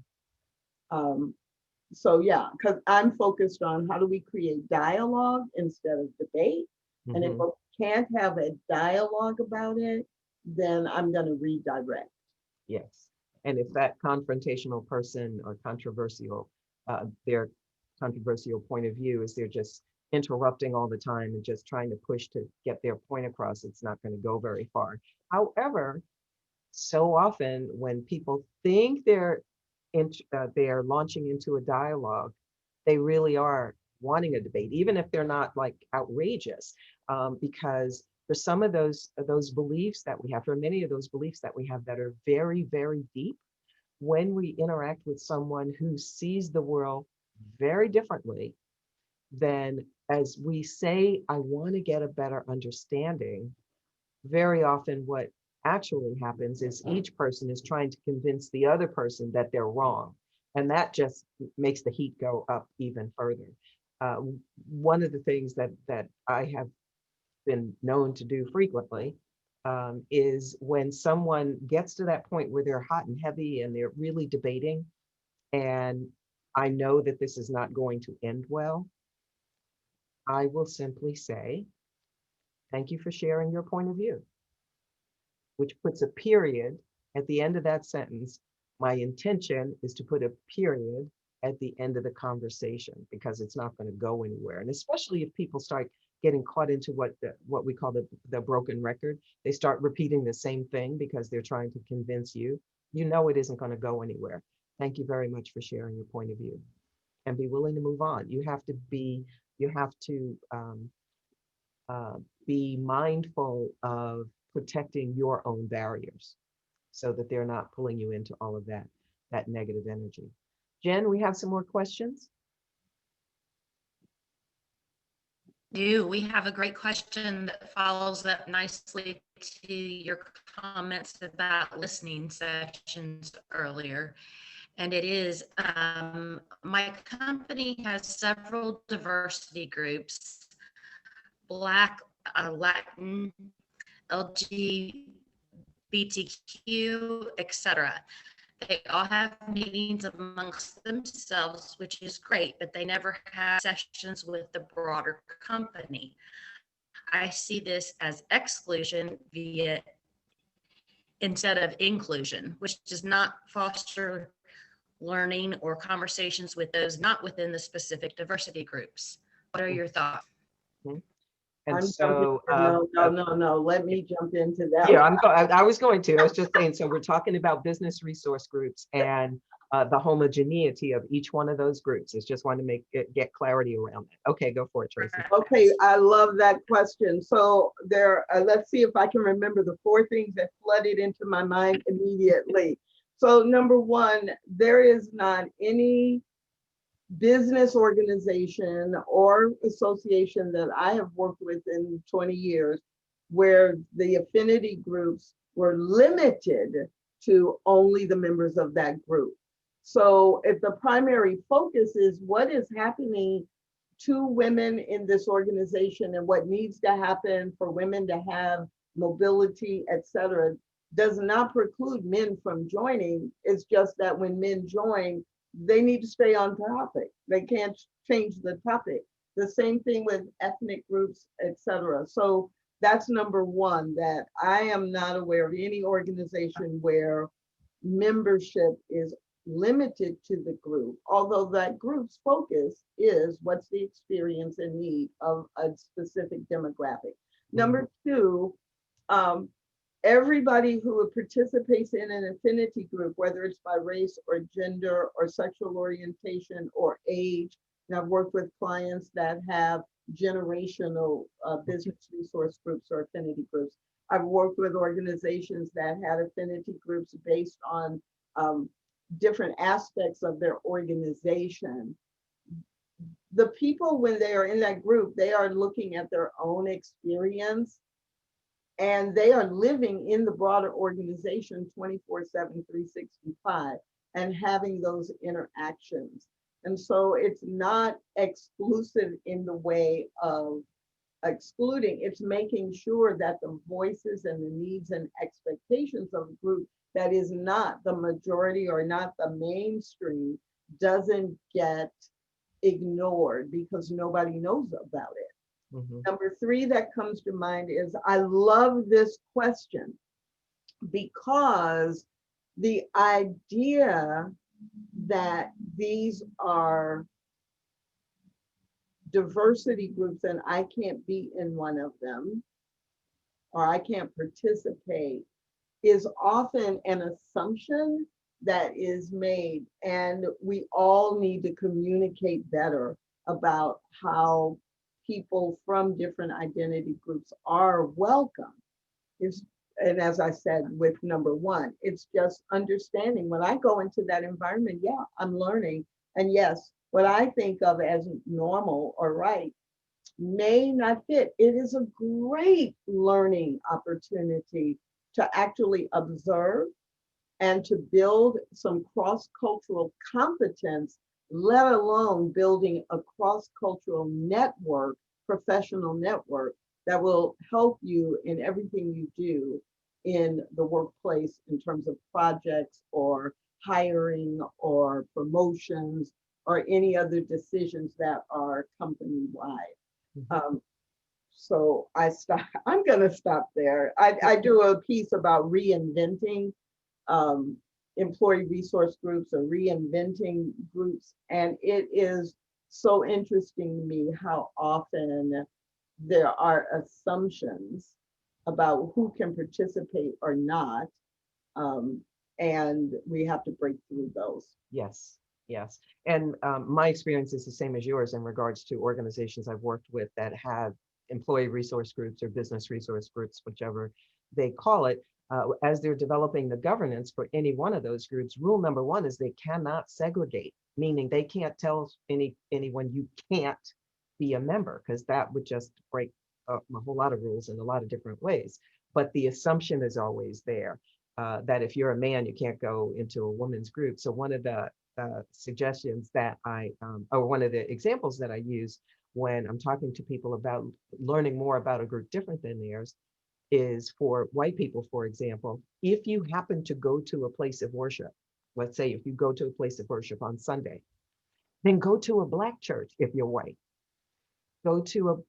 [SPEAKER 2] So yeah, because I'm focused on how do we create dialogue instead of debate. And if
[SPEAKER 1] Mhm.
[SPEAKER 2] we can't have a dialogue about it, then I'm going to redirect.
[SPEAKER 1] Yes. And if that confrontational person or their controversial point of view is they're just interrupting all the time and just trying to push to get their point across, it's not going to go very far. However, so often when people think they're launching into a dialogue, they really are wanting a debate, even if they're not like outrageous, because for some of those beliefs that we have, for many of those beliefs that we have that are very, very deep, when we interact with someone who sees the world very differently, then as we say, I want to get a better understanding, very often what actually happens is each person is trying to convince the other person that they're wrong. And that just makes the heat go up even further. Uh, One of the things that I have been known to do frequently is when someone gets to that point where they're hot and heavy and they're really debating, and I know that this is not going to end well, I will simply say, thank you for sharing your point of view, which puts a period at the end of that sentence. My intention is to put a period at the end of the conversation because it's not going to go anywhere. And especially if people start getting caught into what we call the broken record, they start repeating the same thing because they're trying to convince you. You know it isn't going to go anywhere. Thank you very much for sharing your point of view, and be willing to move on. You have to uh, be mindful of protecting your own barriers so that they're not pulling you into all of that negative energy. Jen, we have some more questions.
[SPEAKER 3] We have a great question that follows up nicely to your comments about listening sessions earlier. And it is, my company has several diversity groups, Black, Latin, LGBTQ, etc. They all have meetings amongst themselves, which is great, but they never have sessions with the broader company. I see this as exclusion via instead of inclusion, which does not foster learning or conversations with those not within the specific diversity groups. What are your thoughts?
[SPEAKER 1] Mhm. And
[SPEAKER 2] I'm jumping.
[SPEAKER 1] so,
[SPEAKER 2] No. Let me jump into that
[SPEAKER 1] yeah,
[SPEAKER 2] one.
[SPEAKER 1] I was going to. I was just saying. So we're talking about business resource groups and the homogeneity of each one of those groups. Is just want to get clarity around that. Okay, go for it, Tracy.
[SPEAKER 2] Okay, I love that question. So let's see if I can remember the four things that flooded into my mind immediately. So number one, there is not any business organization or association that I have worked with in 20 years where the affinity groups were limited to only the members of that group. So if the primary focus is what is happening to women in this organization and what needs to happen for women to have mobility, et cetera, does not preclude men from joining. It's just that when men join, they need to stay on topic. They can't change the topic. The same thing with ethnic groups, et cetera. So that's number one, that I am not aware of any organization where membership is limited to the group, although that group's focus is what's the experience and need of a specific demographic. Number two, everybody who participates in an affinity group, whether it's by race or gender or sexual orientation or age, and I've worked with clients that have generational business resource groups or affinity groups. I've worked with organizations that had affinity groups based on different aspects of their organization. The people, when they are in that group, they are looking at their own experience and they are living in the broader organization 24/7, 365, and having those interactions. And so it's not exclusive in the way of excluding, it's making sure that the voices and the needs and expectations of a group that is not the majority or not the mainstream doesn't get ignored because nobody knows about it.
[SPEAKER 1] Mhm.
[SPEAKER 2] Number three that comes to mind is I love this question because the idea that these are diversity groups and I can't be in one of them or I can't participate is often an assumption that is made. And we all need to communicate better about how people from different identity groups are welcome. It's, and as I said with number one, it's just understanding when I go into that environment, yeah, I'm learning. And yes, what I think of as normal or right may not fit. It is a great learning opportunity to actually observe and to build some cross-cultural competence, let alone building a cross-cultural network, professional network that will help you in everything you do in the workplace in terms of projects or hiring or promotions or any other decisions that are company-wide.
[SPEAKER 1] Mhm.
[SPEAKER 2] Um, so I'm gonna stop there. I do a piece about reinventing um, employee resource groups or reinventing groups. And it is so interesting to me how often there are assumptions about who can participate or not. Um, and we have to break through those.
[SPEAKER 1] Yes, yes. And my experience is the same as yours in regards to organizations I've worked with that have employee resource groups or business resource groups, whichever they call it. As they're developing the governance for any one of those groups, rule number one is they cannot segregate, meaning they can't tell anyone you can't be a member, because that would just break a whole lot of rules in a lot of different ways. But the assumption is always there that if you're a man, you can't go into a woman's group. So one of the suggestions that or one of the examples that I use when I'm talking to people about learning more about a group different than theirs is for white people, for example, if you happen to go to a place of worship, let's say if you go to a place of worship on Sunday, then go to a black church if you're white. Go to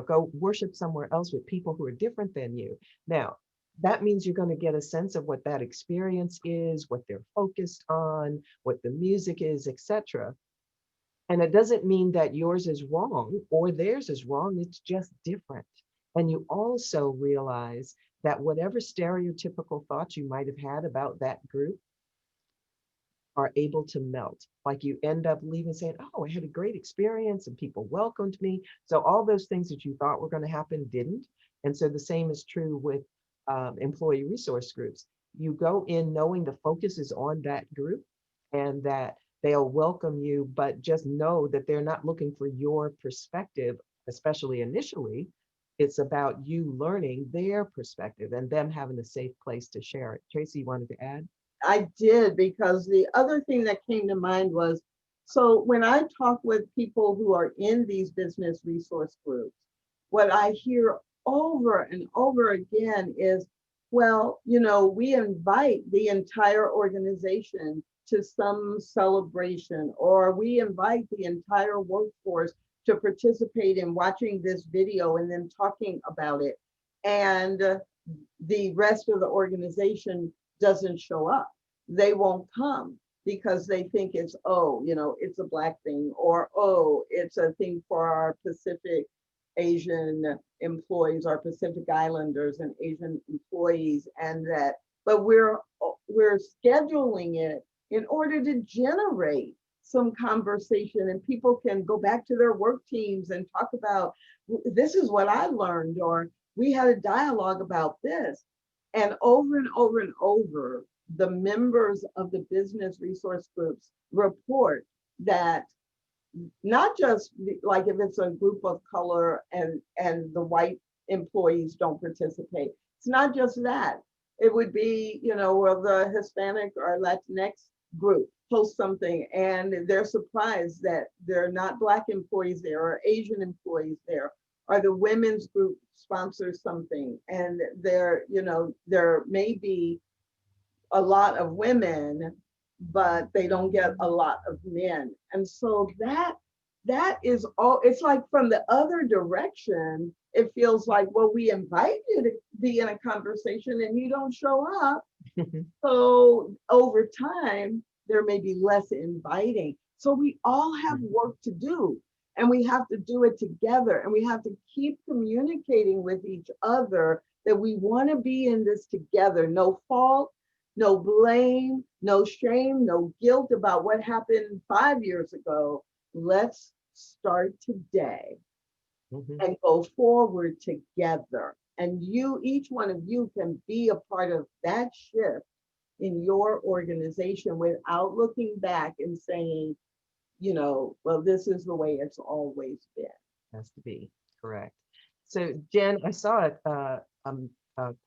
[SPEAKER 1] go worship somewhere else with people who are different than you. Now, that means you're going to get a sense of what that experience is, what they're focused on, what the music is, etc. And it doesn't mean that yours is wrong or theirs is wrong. It's just different. And you also realize that whatever stereotypical thoughts you might have had about that group are able to melt. Like you end up leaving saying, oh, I had a great experience and people welcomed me. So all those things that you thought were going to happen didn't. And so the same is true with employee resource groups. You go in knowing the focus is on that group and that they'll welcome you, but just know that they're not looking for your perspective, especially initially. It's about you learning their perspective and them having a safe place to share it. Tracy, you wanted to add?
[SPEAKER 2] I did, because the other thing that came to mind was, so when I talk with people who are in these business resource groups, what I hear over and over again is, well, we invite the entire organization to some celebration, or we invite the entire workforce to participate in watching this video and then talking about it. And the rest of the organization doesn't show up. They won't come because they think it's, oh, it's a Black thing, or, oh, it's a thing for our Pacific Asian employees, our Pacific Islanders and Asian employees, and that, but we're scheduling it in order to generate some conversation, and people can go back to their work teams and talk about, this is what I learned, or we had a dialogue about this. And over and over and over, the members of the business resource groups report that not just like if it's a group of color and the white employees don't participate, it's not just that. It would be, well, the Hispanic or Latinx group post something and they're surprised that there are not Black employees there or Asian employees there, or the women's group sponsors something and there may be a lot of women but they don't get a lot of men. And so that is all. It's like from the other direction, it feels like, well, we invite you to be in a conversation and you don't show up. So over time, there may be less inviting. So we all have work to do, and we have to do it together, and we have to keep communicating with each other that we want to be in this together. No fault, no blame, no shame, no guilt about what happened 5 years ago. Let's start today
[SPEAKER 1] Mhm.
[SPEAKER 2] and go forward together. And you, each one of you, can be a part of that shift in your organization without looking back and saying, well, this is the way it's always been.
[SPEAKER 1] Has to be correct. So Jen, I saw a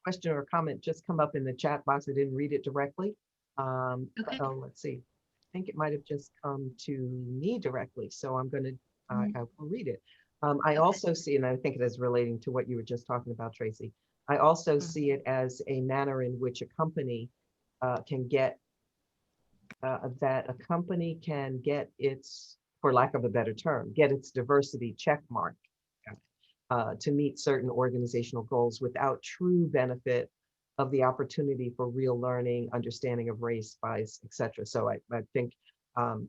[SPEAKER 1] question or comment just come up in the chat box. I didn't read it directly.
[SPEAKER 3] Okay.
[SPEAKER 1] Oh, let's see. I think it might have just come to me directly. So I'm going to, I will read it. I
[SPEAKER 3] Okay.
[SPEAKER 1] also see, and I think it is relating to what you were just talking about, Tracy. I also
[SPEAKER 3] Mm.
[SPEAKER 1] see it as a manner in which a company can get, that a company can get its, for lack of a better term, get its diversity check mark to meet certain organizational goals without true benefit of the opportunity for real learning, understanding of race, bias, etc. So I think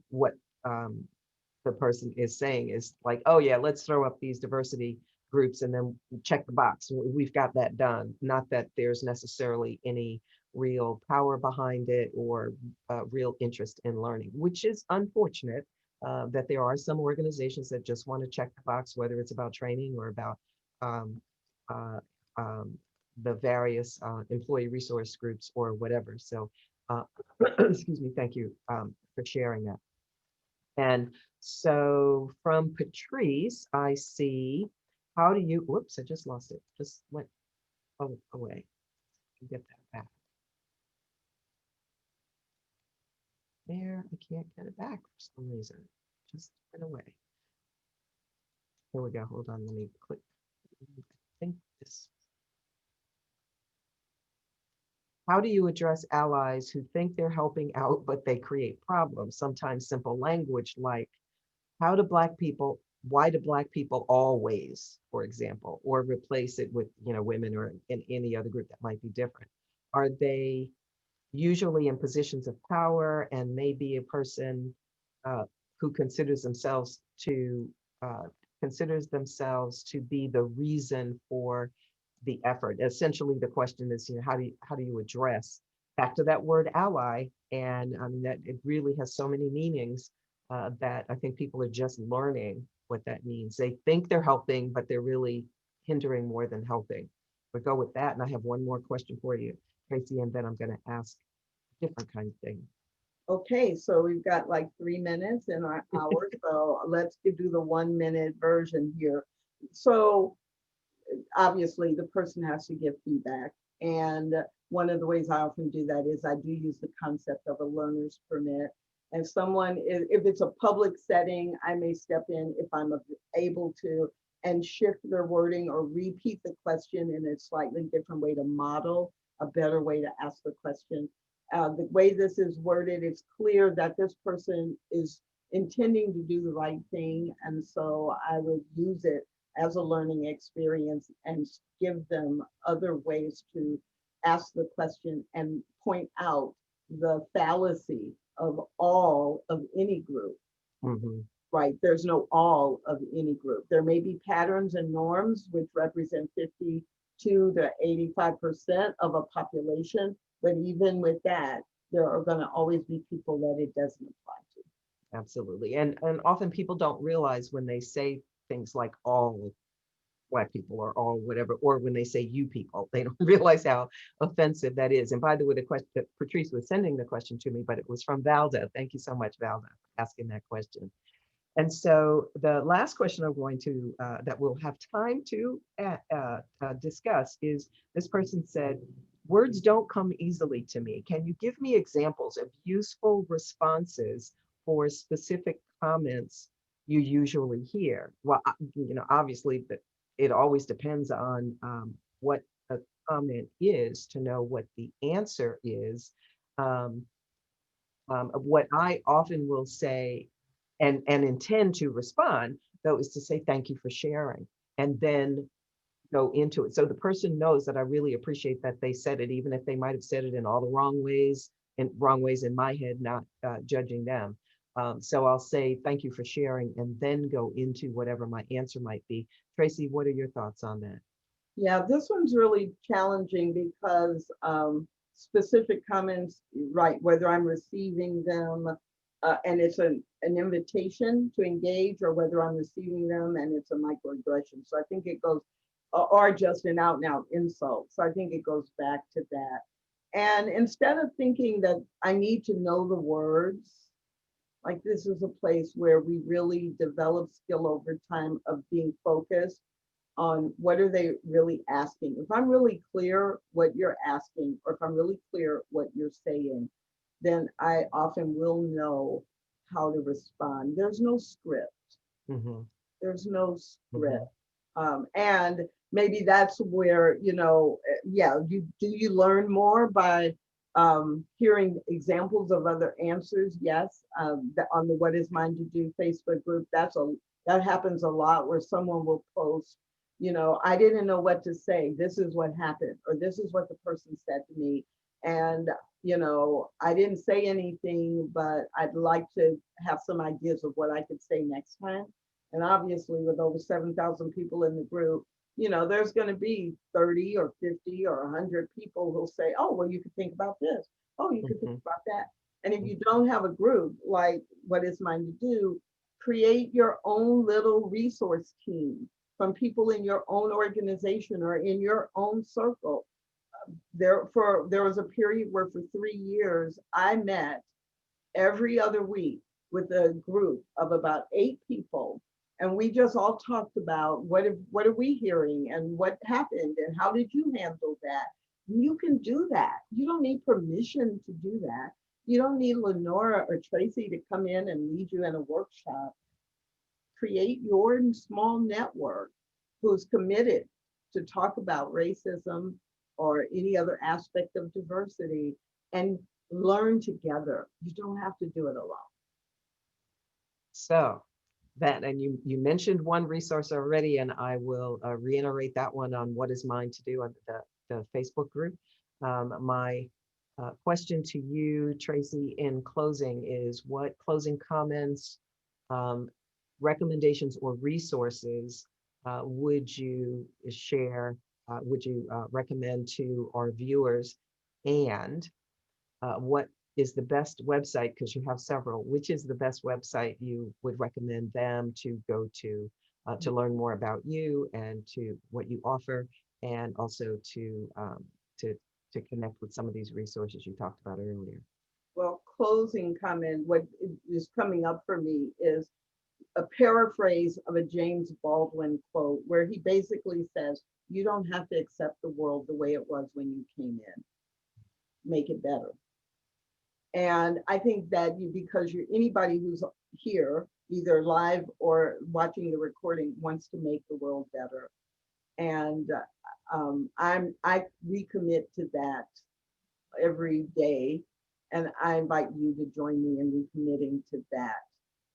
[SPEAKER 1] what the person is saying is like, oh yeah, let's throw up these diversity groups and then check the box. We've got that done. Not that there's necessarily any real power behind it or real interest in learning, which is unfortunate. That there are some organizations that just want to check the box, whether it's about training or about um, uh, um, the various employee resource groups or whatever. So, excuse me, thank you for sharing that. And so from Patrice, I see, how do you, whoops, I just lost it. Just went away. Get that back. There, I can't get it back for some reason. Just went away. Here we go. Hold on, let me click. I think this. How do you address allies who think they're helping out, but they create problems? Sometimes simple language like, how do Black people, why do Black people always, for example, or replace it with, women or in any other group that might be different? Are they usually in positions of power and maybe a person uh, who uh, considers themselves to be the reason for the effort? Essentially, the question is, how do you address back to that word ally? And that it really has so many meanings that I think people are just learning what that means. They think they're helping, but they're really hindering more than helping. But go with that. And I have one more question for you, Tracy, and then I'm going to ask a different kind of thing.
[SPEAKER 2] Okay, so we've got like 3 minutes in our hour, so let's do the 1 minute version here. So obviously the person has to give feedback. And one of the ways I often do that is I do use the concept of a learner's permit. And if it's a public setting, I may step in if I'm able to and shift their wording or repeat the question in a slightly different way to model a better way to ask the question. The way this is worded, it's clear that this person is intending to do the right thing. And so I would use it as a learning experience and give them other ways to ask the question and point out the fallacy of all of any group.
[SPEAKER 1] Mhm.
[SPEAKER 2] Right, there's no all of any group. There may be patterns and norms which represent 52 to 85% of a population, but even with that, there are going to always be people that it doesn't apply to.
[SPEAKER 1] Absolutely. And often people don't realize when they say things like all Black people or all whatever, or when they say you people, they don't realize how offensive that is. And by the way, the question that Patrice was sending the question to me, but it was from Valda. Thank you so much, Valda, for asking that question. And so the last question I'm going to, that we'll have time to discuss is, this person said, words don't come easily to me. Can you give me examples of useful responses for specific comments you usually hear? Well, obviously, but it always depends on what a comment is to know what the answer is. Um, What I often will say and intend to respond, though, is to say thank you for sharing, and then go into it. So the person knows that I really appreciate that they said it, even if they might have said it in all the wrong ways in my head, not judging them. So I'll say thank you for sharing, and then go into whatever my answer might be. Tracy, what are your thoughts on that?
[SPEAKER 2] Yeah, this one's really challenging because specific comments, right, whether I'm receiving them and it's an invitation to engage, or whether I'm receiving them and it's a microaggression. So I think it goes, or just an out and out insult. So I think it goes back to that. And instead of thinking that I need to know the words, like this is a place where we really develop skill over time of being focused on what are they really asking. If I'm really clear what you're asking, or if I'm really clear what you're saying, then I often will know how to respond. There's no script.
[SPEAKER 1] Hmm.
[SPEAKER 2] There's no
[SPEAKER 1] Hmm.
[SPEAKER 2] script. And maybe that's where, yeah, you learn more by hearing examples of other answers? Yes. On the What Is Mine to Do Facebook group, that happens a lot, where someone will post, I didn't know what to say. This is what happened, or this is what the person said to me. And, I didn't say anything, but I'd like to have some ideas of what I could say next time. And obviously, with over 7,000 people in the group, there's going to be 30 or 50 or 100 people who'll say, oh, well, you could think about this. Oh, you could think
[SPEAKER 1] Hmm.
[SPEAKER 2] about that. And if you don't have a group like What Is Mine to Do, create your own little resource team from people in your own organization or in your own circle. There was a period where for 3 years I met every other week with a group of about 8 people, and we just all talked about what are we hearing and what happened and how did you handle that. You can do that. You don't need permission to do that. You don't need Lenora or Tracy to come in and lead you in a workshop. Create your small network who's committed to talk about racism or any other aspect of diversity, and learn together. You don't have to do it alone.
[SPEAKER 1] So that, and you mentioned one resource already, and I will reiterate that one on What Is Mine to Do on the Facebook group. My question to you, Tracy, in closing is, what closing comments, um, recommendations, or resources would you share, would you recommend to our viewers? And what is the best website, because you have several, which is the best website you would recommend them to go to learn more about you and to what you offer, and also to to connect with some of these resources you talked about earlier?
[SPEAKER 2] Well, closing comment, what is coming up for me is a paraphrase of a James Baldwin quote, where he basically says, you don't have to accept the world the way it was when you came in, make it better. And I think that because you're anybody who's here, either live or watching the recording, wants to make the world better. And I recommit to that every day. And I invite you to join me in recommitting to that.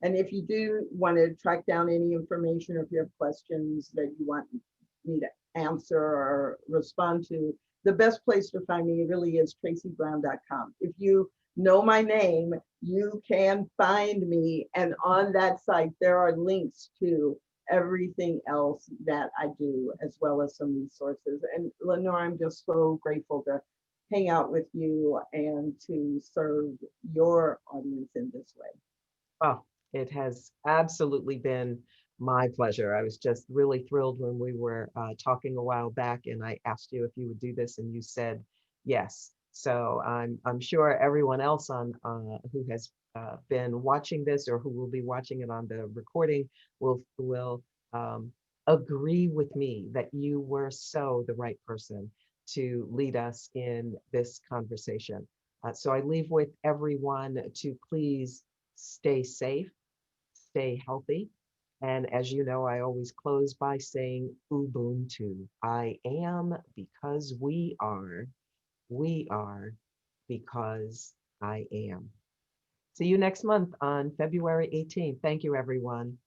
[SPEAKER 2] And if you do want to track down any information, or if you have questions that you want me to answer or respond to, the best place to find me really is tracybrown.com. If you know my name, you can find me. And on that site, there are links to everything else that I do, as well as some resources. And Lenora, I'm just so grateful to hang out with you and to serve your audience in this way.
[SPEAKER 1] Oh, it has absolutely been my pleasure. I was just really thrilled when we were talking a while back, and I asked you if you would do this, and you said yes. So I'm sure everyone else on who has been watching this, or who will be watching it on the recording, will agree with me that you were so the right person to lead us in this conversation. So I leave with everyone to please stay safe, stay healthy. And as you know, I always close by saying Ubuntu. I am because we are because I am. See you next month on February 18th. Thank you, everyone.